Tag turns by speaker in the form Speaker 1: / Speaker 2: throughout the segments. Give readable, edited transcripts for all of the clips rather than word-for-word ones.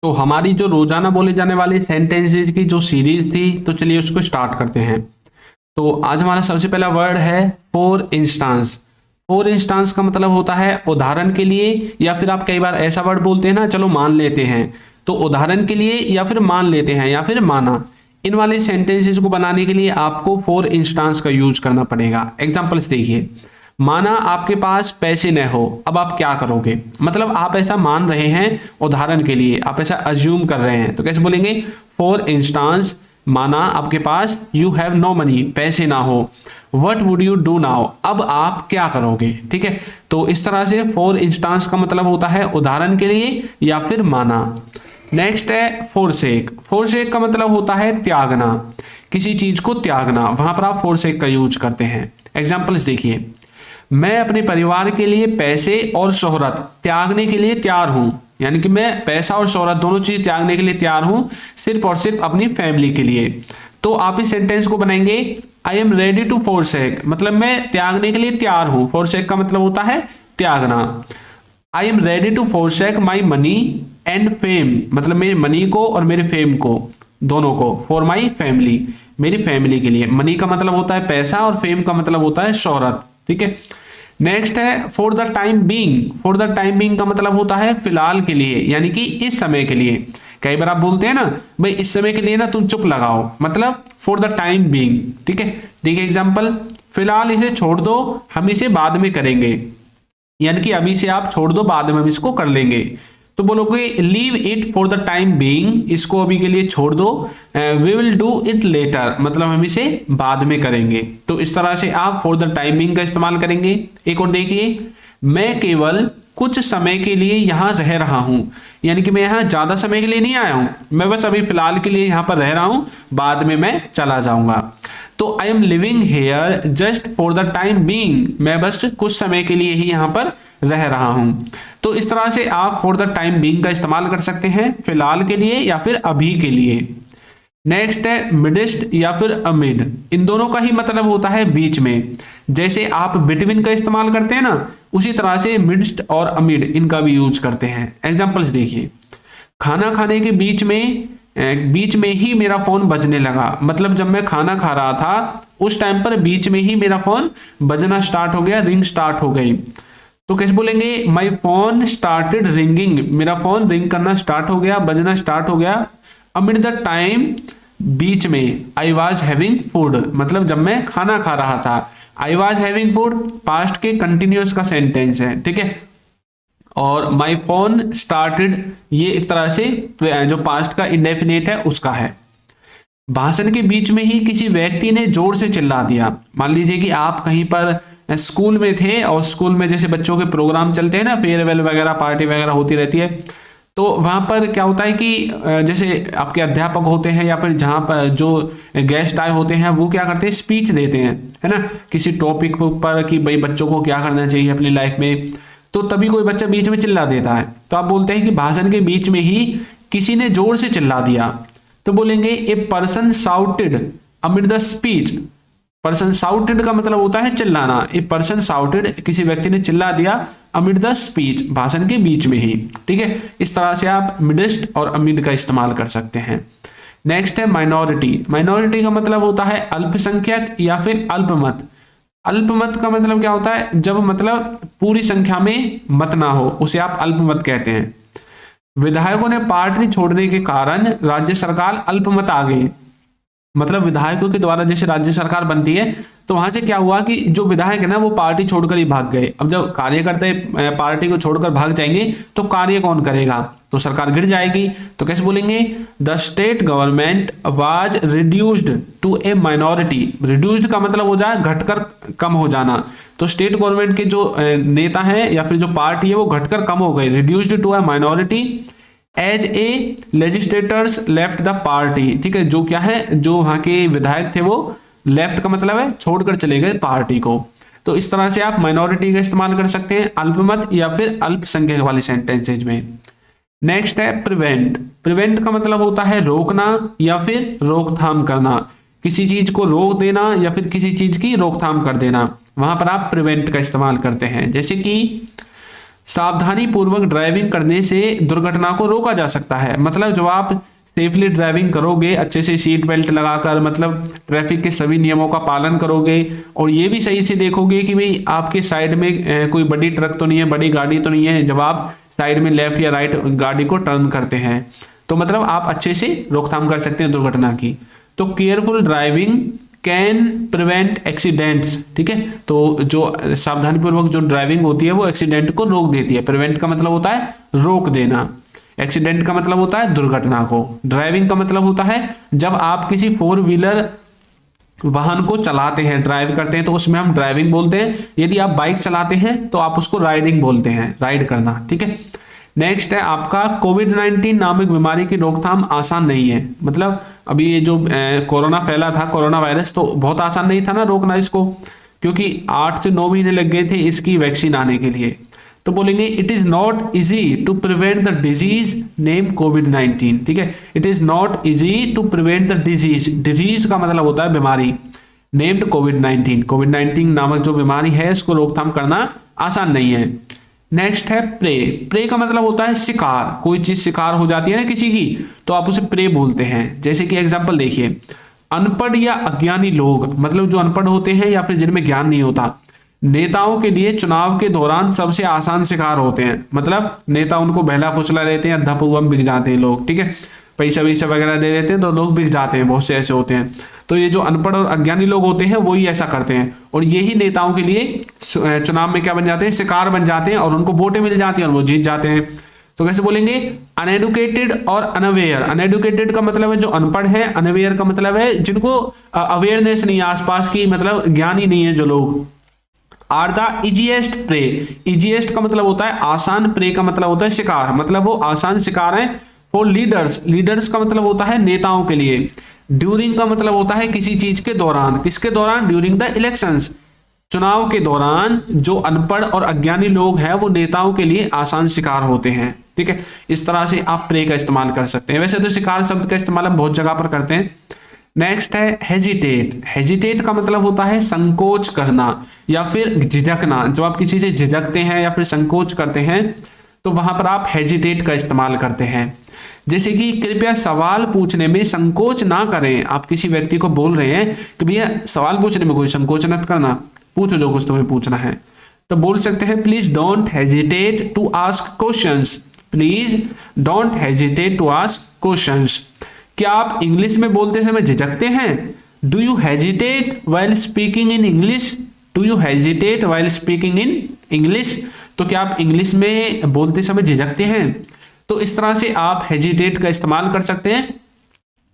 Speaker 1: तो हमारी जो रोजाना बोले जाने वाले सेंटेंसेस की जो सीरीज थी, तो चलिए उसको स्टार्ट करते हैं। तो आज हमारा सबसे पहला वर्ड है फॉर इंस्टांस। फॉर इंस्टांस का मतलब होता है उदाहरण के लिए, या फिर आप कई बार ऐसा वर्ड बोलते हैं ना, चलो मान लेते हैं। तो उदाहरण के लिए या फिर मान लेते हैं या फिर माना, इन वाले सेंटेंसेस को बनाने के लिए आपको फॉर इंस्टांस का यूज करना पड़ेगा। एग्जाम्पल्स देखिए, माना आपके पास पैसे न हो, अब आप क्या करोगे। मतलब आप ऐसा मान रहे हैं, उदाहरण के लिए आप ऐसा अज्यूम कर रहे हैं, तो कैसे बोलेंगे, फॉर इंस्टांस माना आपके पास यू हैव नो मनी, पैसे ना हो, what would you do now, अब आप क्या करोगे। ठीक है, तो इस तरह से फॉर इंस्टांस का मतलब होता है उदाहरण के लिए या फिर माना। नेक्स्ट है फोरसेक। फोरसेक का मतलब होता है त्यागना, किसी चीज को त्यागना, वहां पर आप फोरसेक का यूज करते हैं। एग्जाम्पल्स देखिए, मैं अपने परिवार के लिए पैसे और शोहरत त्यागने के लिए तैयार हूं, यानी कि मैं पैसा और शोहरत दोनों चीज त्यागने के लिए तैयार हूं, सिर्फ और सिर्फ अपनी फैमिली के लिए। तो आप इस सेंटेंस को बनाएंगे, I am ready to forsake, मतलब मैं त्यागने के लिए तैयार हूं। फोरसेक का मतलब होता है त्यागना। I am ready to forsake my money and fame, मतलब मेरे मनी को और मेरे फेम को, दोनों को, फॉर माई फैमिली, मेरी फैमिली के लिए। मनी का मतलब होता है पैसा और फेम का मतलब होता है शोहरत। ठीक है, नेक्स्ट है for the time being. For the time being का मतलब होता है फिलहाल के लिए, यानी कि इस समय के लिए। कई बार आप बोलते हैं ना, भाई इस समय के लिए ना तुम चुप लगाओ, मतलब फॉर द टाइम बीइंग। ठीक है, देखिए एग्जांपल, फिलहाल इसे छोड़ दो, हम इसे बाद में करेंगे, यानी कि अभी से आप छोड़ दो, बाद में हम इसको कर लेंगे। तो बोलोगे leave it for the time being, इसको अभी के लिए छोड़ दो, we will do it later, मतलब हम इसे बाद में करेंगे। तो इस तरह से आप फॉर द टाइम बीइंग का इस्तेमाल करेंगे। एक और देखिए, मैं केवल कुछ समय के लिए यहाँ रह रहा हूं, यानी कि मैं यहाँ ज्यादा समय के लिए नहीं आया हूं, मैं बस अभी फिलहाल के लिए यहाँ पर रह रहा हूं, बाद में मैं चला जाऊंगा। तो I am living here just for the time being, मैं बस कुछ समय के लिए ही यहाँ पर रह रहा हूं। तो इस तरह से आप फॉर द टाइम बीइंग का इस्तेमाल कर सकते हैं, फिलहाल के लिए या फिर अभी के लिए। नेक्स्ट है मिडिस्ट या फिर अमिड। इन दोनों का ही मतलब होता है बीच में। जैसे आप बिटवीन का इस्तेमाल करते हैं ना, उसी तरह से मिडिस्ट और अमिड इनका भी यूज करते हैं। एग्जांपल्स देखिए, खाना खाने के बीच में ही मेरा फोन बजने लगा, मतलब जब मैं खाना खा रहा था उस टाइम पर बीच में ही मेरा फोन बजना स्टार्ट हो गया, रिंग स्टार्ट हो गई। तो कैसे बोलेंगे, माई फोन स्टार्टेड रिंगिंग, मेरा फोन रिंग करना स्टार्ट हो गया, बजना स्टार्ट हो गया। अमिड द टाइम, बीच में, आई वॉज हैविंग फूड, मतलब जब मैं खाना खा रहा था। I was having food past के कंटिन्यूअस का सेंटेंस है। ठीक है, और माई फोन स्टार्टेड ये एक तरह से जो पास्ट का इंडेफिनेट है उसका है। भाषण के बीच में ही किसी व्यक्ति ने जोर से चिल्ला दिया। मान लीजिए कि आप कहीं पर स्कूल में थे और स्कूल में जैसे बच्चों के प्रोग्राम चलते हैं ना, फेयरवेल वगैरह, पार्टी वगैरह होती रहती है, तो वहां पर क्या होता है कि जैसे आपके अध्यापक होते हैं या फिर जहां पर जो गेस्ट आए होते हैं वो क्या करते हैं, स्पीच देते हैं, है ना, किसी टॉपिक पर कि भाई बच्चों को क्या करना चाहिए अपनी लाइफ में। तो तभी कोई बच्चा बीच में चिल्ला देता है, तो आप बोलते हैं कि भाषण के बीच में ही किसी ने जोर से चिल्ला दिया। तो बोलेंगे a person shouted amid the speech. Person shouted का मतलब होता है चिल्लाना। ए पर्सन साउटेड, किसी व्यक्ति ने चिल्ला दिया, अमिड द स्पीच, भाषण के बीच में ही। ठीक है, इस तरह से आप मिडिस्ट और अमिड का इस्तेमाल कर सकते हैं। नेक्स्ट है माइनॉरिटी। माइनॉरिटी का मतलब होता है अल्पसंख्यक या फिर अल्पमत। अल्पमत का मतलब क्या होता है, जब मतलब पूरी संख्या में मत ना हो, उसे आप अल्पमत कहते हैं। विधायकों ने पार्टी छोड़ने के कारण राज्य सरकार अल्पमत आ गई, मतलब विधायकों के द्वारा जैसे राज्य सरकार बनती है, तो वहां से क्या हुआ कि जो विधायक है ना वो पार्टी छोड़कर ही भाग गए। अब जब कार्यकर्ता पार्टी को छोड़कर भाग जाएंगे तो कार्य कौन करेगा, तो सरकार गिर जाएगी। तो कैसे बोलेंगे, the state government was reduced to a minority. Reduced का मतलब हो जाए घटकर, कम हो जाना। तो स्टेट गवर्नमेंट के जो नेता हैं या फिर जो पार्टी है वो घटकर कम हो गई, reduced to a minority as a legislators left the party. ठीक है, जो क्या है, जो वहां के विधायक थे वो लेफ्ट का मतलब है छोड़कर चले गए पार्टी को। तो इस तरह से आप माइनॉरिटी का इस्तेमाल कर सकते हैं अल्पमत या फिर अल्पसंख्यक वाले सेंटेंसेज में। नेक्स्ट है प्रिवेंट। प्रिवेंट का मतलब होता है रोकना या फिर रोकथाम करना, किसी चीज को रोक देना या फिर किसी चीज की रोकथाम कर देना, वहां पर आप प्रिवेंट का इस्तेमाल करते हैं। जैसे कि सावधानी पूर्वक ड्राइविंग करने से दुर्घटना को रोका जा सकता है। मतलब जब आप सेफली ड्राइविंग करोगे, अच्छे से सीट बेल्ट लगाकर, मतलब ट्रैफिक के सभी नियमों का पालन करोगे और ये भी सही से देखोगे कि भाई आपके साइड में कोई बड़ी ट्रक तो नहीं है, बड़ी गाड़ी तो नहीं है, जब आप साइड में लेफ्ट या राइट गाड़ी को टर्न करते हैं, तो मतलब आप अच्छे से रोकथाम कर सकते हैं दुर्घटना की। तो careful driving can prevent accidents, ठीक है। तो जो सावधानीपूर्वक जो ड्राइविंग होती है वो एक्सीडेंट को रोक देती है। प्रिवेंट का मतलब होता है रोक देना, एक्सीडेंट का मतलब होता है दुर्घटना को, ड्राइविंग का मतलब होता है जब आप किसी 4 व्हीलर वाहन को चलाते हैं, ड्राइव करते हैं, तो उसमें हम ड्राइविंग बोलते हैं। यदि आप बाइक चलाते हैं तो आप उसको राइडिंग बोलते हैं, राइड करना, ठीक है। नेक्स्ट है आपका कोविड-19 नामक बीमारी की रोकथाम आसान नहीं है। मतलब अभी ये जो कोरोना फैला था, कोरोना वायरस, तो बहुत आसान नहीं था ना रोकना इसको, क्योंकि 8 से 9 महीने लग गए थे इसकी वैक्सीन आने के लिए। तो बोलेंगे it is not easy to prevent the disease name कोविड-19, ठीक है। It is not easy to prevent the disease, disease का मतलब होता है बीमारी, नेम्ड कोविड-19, कोविड-19 नामक जो बीमारी है इसको रोकथाम करना आसान नहीं है। नेक्स्ट है प्रे, प्रे का मतलब होता है शिकार, कोई चीज शिकार हो जाती है ना किसी की, तो आप उसे प्रे बोलते हैं। जैसे कि एग्जांपल देखिए, अनपढ़ या अज्ञानी लोग, मतलब जो अनपढ़ होते हैं या फिर जिनमें ज्ञान नहीं होता, नेताओं के लिए चुनाव के दौरान सबसे आसान शिकार होते हैं। मतलब नेता उनको बहला फुसला रहते हैं, अद्धा पुआ में बिक जाते हैं लोग, ठीक है, पैसा वैसा वगैरह दे देते हैं तो लोग बिक जाते हैं, बहुत से ऐसे होते हैं। तो ये जो अनपढ़ और अज्ञानी लोग होते हैं वही ऐसा करते हैं, और यही नेताओं के लिए चुनाव में क्या बन जाते हैं, शिकार बन जाते हैं, और उनको वोटें मिल जाती हैं और वो जीत जाते हैं। तो कैसे बोलेंगे, अनएडुकेटेड और अनअवेयर। अनएडुकेटेड का मतलब है जो अनपढ़ है, अनअवेयर का मतलब है जिनको अवेयरनेस नहीं है आसपास की, मतलब ज्ञान ही नहीं है जो लोग। Are the easiest prey, easiest का मतलब होता है आसान, प्रे का मतलब होता है शिकार, मतलब वो आसान शिकार है। फॉर लीडर्स, लीडर्स का मतलब होता है नेताओं के लिए। ड्यूरिंग का मतलब होता है किसी चीज के दौरान, किसके दौरान, ड्यूरिंग द इलेक्शंस, चुनाव के दौरान जो अनपढ़ और अज्ञानी लोग हैं वो नेताओं के लिए आसान शिकार होते हैं, ठीक है। इस तरह से आप प्रे का इस्तेमाल कर सकते हैं। वैसे तो शिकार शब्द का इस्तेमाल हम बहुत जगह पर करते हैं। नेक्स्ट है हेजिटेट, हेजिटेट का मतलब होता है संकोच करना या फिर झिझकना। जब आप किसी से झिझकते हैं या फिर संकोच करते हैं तो वहां पर आप हेजिटेट का इस्तेमाल करते हैं। जैसे कि कृपया सवाल पूछने में संकोच ना करें, आप किसी व्यक्ति को बोल रहे हैं कि भैया सवाल पूछने में कोई संकोच मत करना, पूछो जो कुछ तुम्हें पूछना है, तो बोल सकते हैं please don't hesitate to ask questions, please don't hesitate to ask questions. क्या आप इंग्लिश में बोलते समय झिझकते हैं? Do you hesitate while speaking in English? Do you hesitate while speaking in English? तो क्या आप इंग्लिश में बोलते समय झिझकते हैं? तो इस तरह से आप हेजिटेट का इस्तेमाल कर सकते हैं,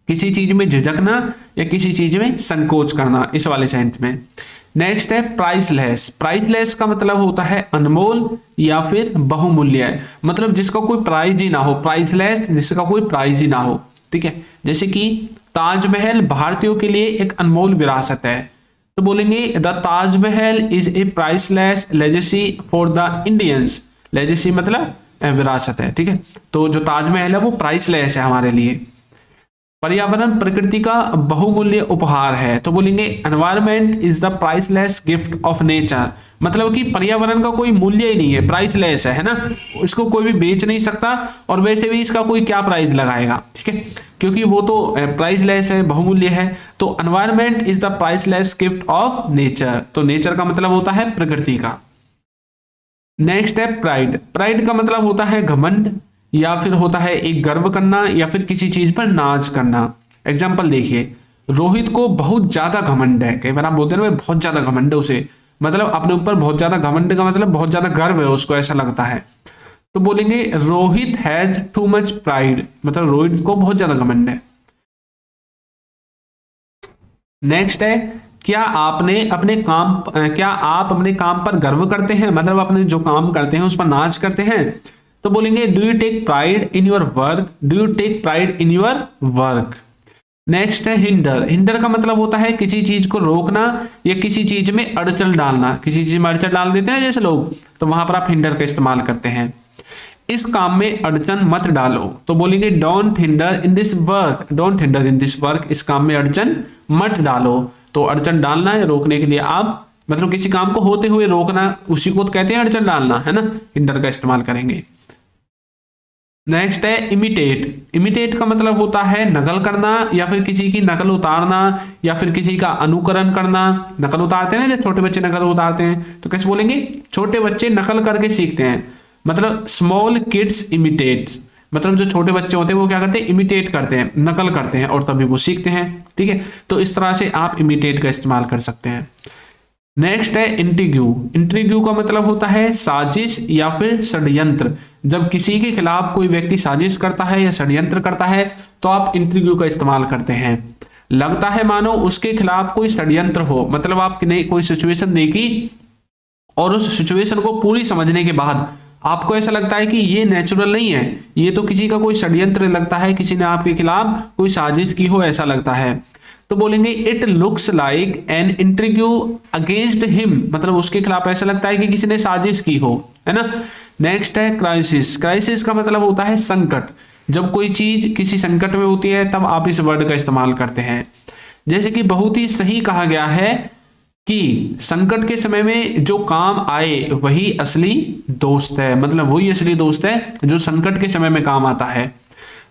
Speaker 1: किसी चीज में झिझकना या किसी चीज में संकोच करना, इस वाले सेंस में। नेक्स्ट है प्राइसलेस, प्राइसलेस का मतलब होता है अनमोल या फिर बहुमूल्य, मतलब जिसका कोई प्राइस ही ना हो, प्राइसलेस जिसका कोई प्राइस ही ना हो, ठीक है। जैसे कि ताजमहल भारतीयों के लिए एक अनमोल विरासत है, तो बोलेंगे the Taj Mahal is a priceless legacy for the Indians. Legacy मतलब विरासत है, ठीक है। तो जो ताजमहल है वो प्राइसलेस है हमारे लिए। पर्यावरण प्रकृति का बहुमूल्य उपहार है, तो बोलेंगे environment is the priceless gift of nature, मतलब कि पर्यावरण का कोई मूल्य ही नहीं है, प्राइसलेस है ना, इसको कोई भी बेच नहीं सकता, और वैसे भी इसका कोई क्या प्राइस लगाएगा, ठीक है, क्योंकि वो तो प्राइसलेस है, बहुमूल्य है। तो environment is the priceless gift of nature, तो नेचर का मतलब होता है प्रकृति का। नेक्स्ट है प्राइड, प्राइड का मतलब होता है घमंड या फिर होता है एक गर्व करना या फिर किसी चीज पर नाज करना। एग्जाम्पल देखिए, रोहित को बहुत ज्यादा घमंड है, कई बार आप बोलते हैं ना बहुत ज्यादा घमंड है उसे, मतलब अपने ऊपर बहुत ज्यादा घमंड का मतलब बहुत ज्यादा गर्व है उसको, ऐसा लगता है। तो बोलेंगे Rohit has too much pride, मतलब रोहित को बहुत ज्यादा घमंड है। नेक्स्ट है क्या आप अपने काम पर गर्व करते हैं, मतलब अपने जो काम करते हैं उस पर नाज करते हैं। तो बोलेंगे do you take pride in your work, do you take pride in your work. Next है हिंडर, हिंडर का मतलब होता है किसी चीज को रोकना या किसी चीज में अड़चन डालना, किसी चीज में अड़चन डाल देते हैं जैसे लोग, तो वहां पर आप हिंडर का इस्तेमाल करते हैं। इस काम में अड़चन मत डालो, तो बोलेंगे don't hinder in this work, don't hinder in this work, इस काम में अड़चन मत डालो। तो अड़चन डालना है, रोकने के लिए आप मतलब किसी काम को होते हुए रोकना, उसी को तो कहते हैं अड़चन डालना, है ना, इंटर का इस्तेमाल करेंगे। नेक्स्ट है इमिटेट। इमिटेट का मतलब होता है नकल करना या फिर किसी की नकल उतारना या फिर किसी का अनुकरण करना। नकल उतारते हैं ना, जब छोटे बच्चे नकल उतारते हैं तो कैसे बोलेंगे, छोटे बच्चे नकल करके सीखते हैं, मतलब स्मॉल किड्स इमिटेट्स, मतलब जो छोटे बच्चे होते हैं वो क्या करते हैं, इमिटेट करते हैं, नकल करते हैं और तभी वो सीखते हैं। ठीक है, तो इस तरह से आप इमिटेट का इस्तेमाल कर सकते हैं। नेक्स्ट है इंट्रिग्यू। इंट्रिग्यू का मतलब होता है साजिश या फिर षड्यंत्र। जब किसी के खिलाफ कोई व्यक्ति साजिश करता है या षड्यंत्र करता है तो आप इंट्रिग्यू का इस्तेमाल करते हैं। लगता है मानो उसके खिलाफ कोई षड्यंत्र हो, मतलब आपने कोई सिचुएशन देखी और उस सिचुएशन को पूरी समझने के बाद आपको ऐसा लगता है कि ये नेचुरल नहीं है, ये तो किसी का कोई षड्यंत्र लगता है, किसी ने आपके खिलाफ कोई साजिश की हो ऐसा लगता है, तो बोलेंगे it looks like an intrigue against him, मतलब उसके खिलाफ ऐसा लगता है कि किसी ने साजिश की हो, है ना। नेक्स्ट है क्राइसिस। क्राइसिस का मतलब होता है संकट। जब कोई चीज किसी संकट में होती है तब आप इस वर्ड का इस्तेमाल करते हैं। जैसे कि बहुत ही सही कहा गया है कि संकट के समय में जो काम आए वही असली दोस्त है, मतलब वही असली दोस्त है जो संकट के समय में काम आता है।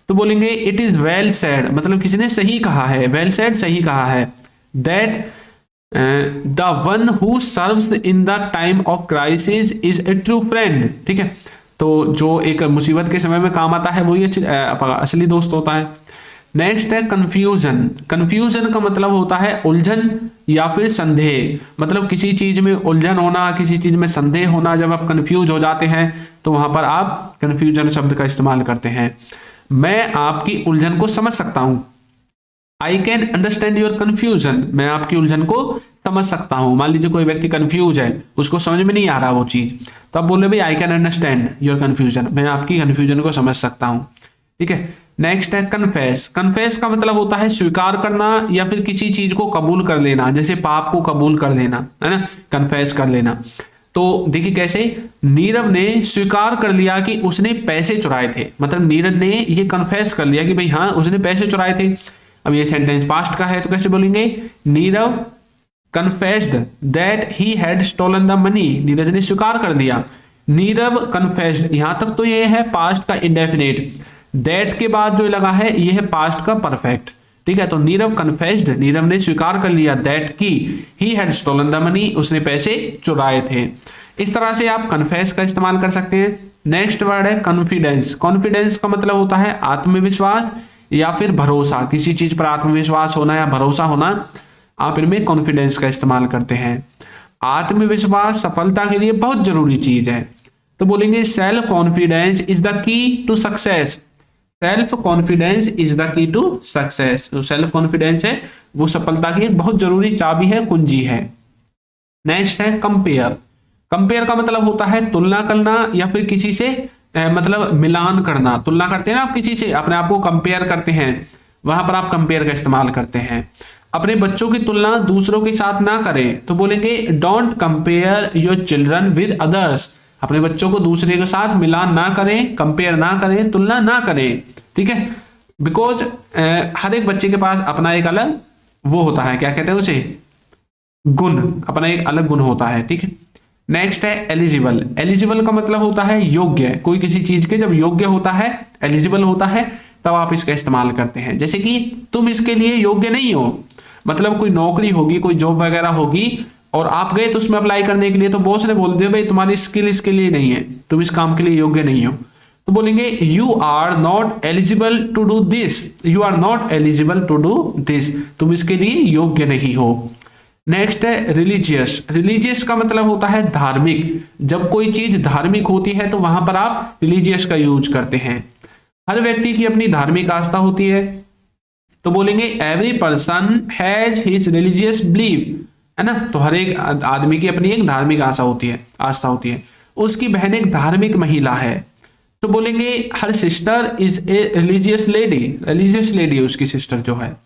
Speaker 1: तो बोलेंगे इट इज वेल सेड, मतलब किसी ने सही कहा है, वेल सेड सही कहा है, that the one who serves in the time of crisis is a true friend. ठीक है, तो जो एक मुसीबत के समय में काम आता है वही असली दोस्त होता है। नेक्स्ट है कंफ्यूजन। कंफ्यूजन का मतलब होता है उलझन या फिर संदेह, मतलब किसी चीज में उलझन होना, किसी चीज में संदेह होना। जब आप कंफ्यूज हो जाते हैं तो वहां पर आप कंफ्यूजन शब्द का इस्तेमाल करते हैं। मैं आपकी उलझन को समझ सकता हूं, I can understand your confusion, मैं आपकी उलझन को समझ सकता हूं। मान लीजिए कोई व्यक्ति कंफ्यूज है, उसको समझ में नहीं आ रहा वो चीज, तो आप बोले भाई I can understand your confusion, मैं आपकी कंफ्यूजन को समझ सकता हूं। ठीक है, नेक्स्ट है कन्फेस। कन्फेस का मतलब होता है स्वीकार करना या फिर किसी चीज को कबूल कर लेना, जैसे पाप को कबूल कर लेना, है ना, कन्फेस कर लेना। तो देखिए कैसे, नीरव ने स्वीकार कर लिया कि उसने पैसे चुराए थे, मतलब नीरव ने ये कन्फेस कर लिया कि भाई हाँ उसने पैसे चुराए थे। अब ये सेंटेंस पास्ट का है तो कैसे बोलेंगे, Nirav confessed that he had stolen the money, Neeraj ने स्वीकार कर दिया। नीरव कन्फेस्ड, यहां तक तो ये है पास्ट का इंडेफिनेट, दैट के बाद जो लगा है ये है पास्ट का परफेक्ट। ठीक है, तो नीरव कन्फेस्ड, नीरव ने स्वीकार कर लिया, दैट की he had stolen the money, उसने पैसे चुराए थे। इस तरह से आप कन्फेस का इस्तेमाल कर सकते हैं। नेक्स्ट वर्ड है कॉन्फिडेंस। कॉन्फिडेंस का मतलब होता है आत्मविश्वास या फिर भरोसा, किसी चीज पर आत्मविश्वास होना या भरोसा होना, आप इनमें कॉन्फिडेंस का इस्तेमाल करते हैं। आत्मविश्वास सफलता के लिए बहुत जरूरी चीज है, तो बोलेंगे self confidence is the key to success. Self confidence is the key to success, जो सेल्फ कॉन्फिडेंस है वो सफलता की एक बहुत जरूरी चाबी है, कुंजी है। नेक्स्ट है कंपेयर। कंपेयर का मतलब होता है तुलना करना या फिर किसी से मतलब मिलान करना। तुलना करते हैं ना आप किसी से, अपने आप को कंपेयर करते हैं, वहां पर आप कंपेयर का इस्तेमाल करते हैं। अपने बच्चों की तुलना दूसरों के साथ ना करें, तो बोलेंगे don't compare your children with others. अपने बच्चों को दूसरे के साथ मिलान ना करें, कंपेयर ना करें, तुलना ना करें। ठीक है, बिकॉज हर एक बच्चे के पास अपना एक अलग वो होता है, क्या कहते हैं उसे, गुण, अपना एक अलग गुण होता है। ठीक है, नेक्स्ट है एलिजिबल। एलिजिबल का मतलब होता है योग्य, कोई किसी चीज के जब योग्य होता है, एलिजिबल होता है, तब आप इसका इस्तेमाल करते हैं। जैसे कि तुम इसके लिए योग्य नहीं हो, मतलब कोई नौकरी होगी, कोई जॉब वगैरह होगी और आप गए तो उसमें अप्लाई करने के लिए, तो बॉस ने बोल दिया भाई तुम्हारी स्किल इसके लिए नहीं है, तुम इस काम के लिए योग्य नहीं हो, तो बोलेंगे you are not eligible to do this, you are not eligible to do this, तुम इसके लिए योग्य नहीं हो। नेक्स्ट है रिलीजियस। रिलीजियस का मतलब होता है धार्मिक। जब कोई चीज धार्मिक होती है तो वहां पर आप रिलीजियस का यूज करते हैं। हर व्यक्ति की अपनी धार्मिक आस्था होती है, तो बोलेंगे every person has his religious belief, है ना, तो हर एक आदमी की अपनी एक धार्मिक आस्था होती है। उसकी बहन एक धार्मिक महिला है, तो बोलेंगे her sister is a religious lady, religious lady उसकी सिस्टर जो है।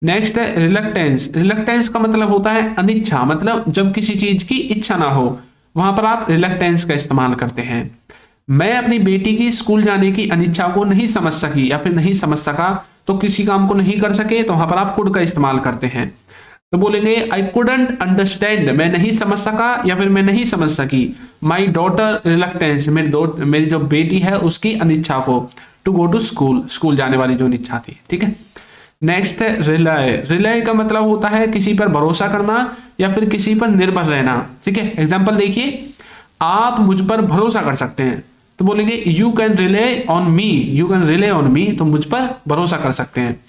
Speaker 1: नेक्स्ट है रिलक्टेंस। रिलक्टेंस का मतलब होता है अनिच्छा, मतलब जब किसी चीज की इच्छा ना हो वहां पर आप रिलक्टेंस का इस्तेमाल करते हैं। मैं अपनी बेटी की स्कूल जाने की अनिच्छा को नहीं समझ सकी या फिर नहीं समझ सका, तो किसी काम को नहीं कर सके, तो वहां पर आप कुड का इस्तेमाल करते हैं। तो बोलेंगे आई कुडंट अंडरस्टैंड, मैं नहीं समझ सका या फिर मैं नहीं समझ सकी, माई डॉटर रिलक्टेंस, मेरी जो बेटी है उसकी अनिच्छा को, to go to school, school जाने वाली जो इच्छा थी। ठीक है, नेक्स्ट है रिलाय। रिलाय का मतलब होता है किसी पर भरोसा करना या फिर किसी पर निर्भर रहना। ठीक है, एग्जाम्पल देखिए, आप मुझ पर भरोसा कर सकते हैं, तो बोलेंगे you can relay on me, you can relay on me, तो मुझ पर भरोसा कर सकते हैं।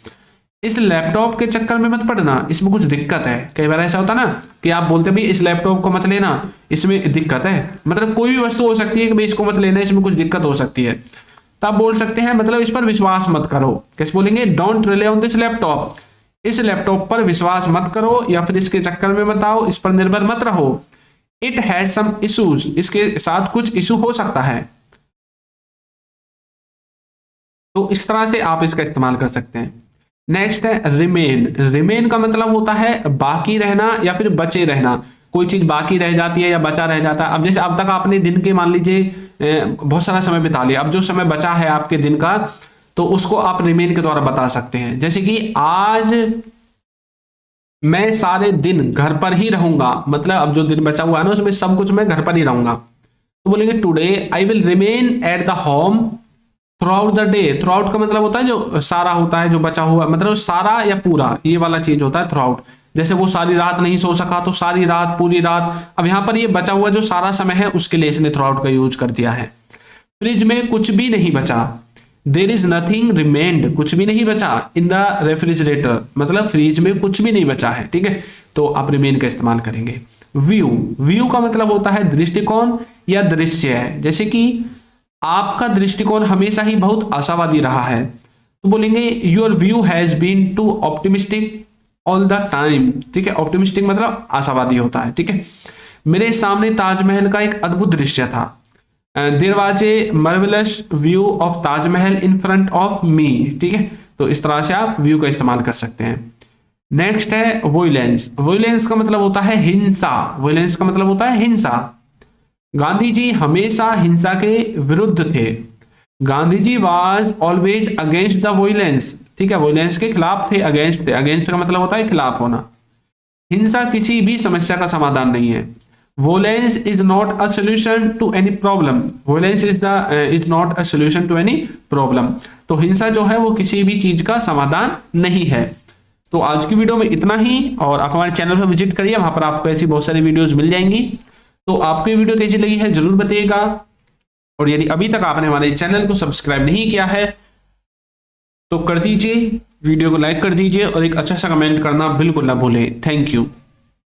Speaker 1: इस लैपटॉप के चक्कर में मत पड़ना, इसमें कुछ दिक्कत है। कई बार ऐसा होता ना कि आप बोलते भी इस लैपटॉप को मत लेना, इसमें दिक्कत है, मतलब कोई भी वस्तु हो सकती है कि भाई इसको मत लेना, इसमें कुछ दिक्कत हो सकती है, तो आप बोल सकते हैं मतलब इस पर विश्वास मत करो। कैसे बोलेंगे, don't relay on this laptop, इस लैपटॉप पर विश्वास मत करो या फिर इसके चक्कर में मत आओ, इस पर निर्भर मत रहो। इट हैज सम इश्यूज, इसके साथ कुछ इशू हो सकता है। तो इस तरह से आप इसका इस्तेमाल कर सकते हैं। नेक्स्ट है रिमेन। रिमेन का मतलब होता है बाकी रहना या फिर बचे रहना, कोई चीज बाकी रह जाती है या बचा रह जाता है। अब जैसे अब तक आपने दिन के मान लीजिए बहुत सारा समय बिता लिया, अब जो समय बचा है आपके दिन का, तो उसको आप रिमेन के द्वारा बता सकते हैं। जैसे कि आज मैं सारे दिन घर पर ही रहूंगा, मतलब अब जो दिन बचा हुआ है ना उसमें सब कुछ मैं घर पर ही रहूंगा, तो बोलेंगे today I will remain at the home through out the day. Through out का मतलब होता है जो सारा होता है, जो बचा हुआ, मतलब सारा या पूरा, ये वाला चीज होता है थ्रू आउट। जैसे वो सारी रात नहीं सो सका तो सारी रात, पूरी रात। अब यहाँ पर ये बचा हुआ जो सारा समय है उसके लिए इसने थ्रू आउट का यूज कर दिया है। फ्रिज में कुछ भी नहीं बचा, देर इज नथिंग रिमेन्ड, कुछ भी नहीं बचा। इन द रेफ्रिजरेटर, मतलब फ्रिज में कुछ भी नहीं बचा है। ठीक है, तो आप रिमेन का इस्तेमाल करेंगे। व्यू, व्यू का मतलब होता है दृष्टिकोण या दृश्य है। जैसे कि आपका दृष्टिकोण हमेशा ही बहुत आशावादी रहा है, तो बोलेंगे your view has been too optimistic all the time. ठीक है, ऑप्टिमिस्टिक मतलब आशावादी होता है। ठीक है, मेरे सामने ताजमहल का एक अद्भुत दृश्य था। There was a marvellous view of Taj Mahal in front of me. ठीक है, तो इस तरह से आप व्यू का इस्तेमाल कर सकते हैं। नेक्स्ट है वोइलेंस। वोइलेंस का मतलब होता है हिंसा। वोइलेंस का मतलब होता है हिंसा। गांधी जी हमेशा हिंसा के विरुद्ध थे। Gandhi ji was always against the वोइलेंस। ठीक है, वोइलेंस के खिलाफ थे, अगेंस्ट थे। अगेंस्ट का मतलब होता है खिलाफ होना। हिंसा किसी भी समस्या का समाधान नहीं है। Violence is not a solution to any problem. Violence is not a solution to any problem. तो हिंसा जो है वो किसी भी चीज का समाधान नहीं है। तो आज की वीडियो में इतना ही, और आप हमारे चैनल पर विजिट करिए, वहां पर आपको ऐसी बहुत सारी वीडियोस मिल जाएंगी। तो आपको ये वीडियो कैसी लगी है जरूर बताइएगा, और यदि अभी तक आपने हमारे चैनल को सब्सक्राइब नहीं किया है तो कर दीजिए, वीडियो को लाइक कर दीजिए और एक अच्छा सा कमेंट करना बिल्कुल ना भूलें। Thank you.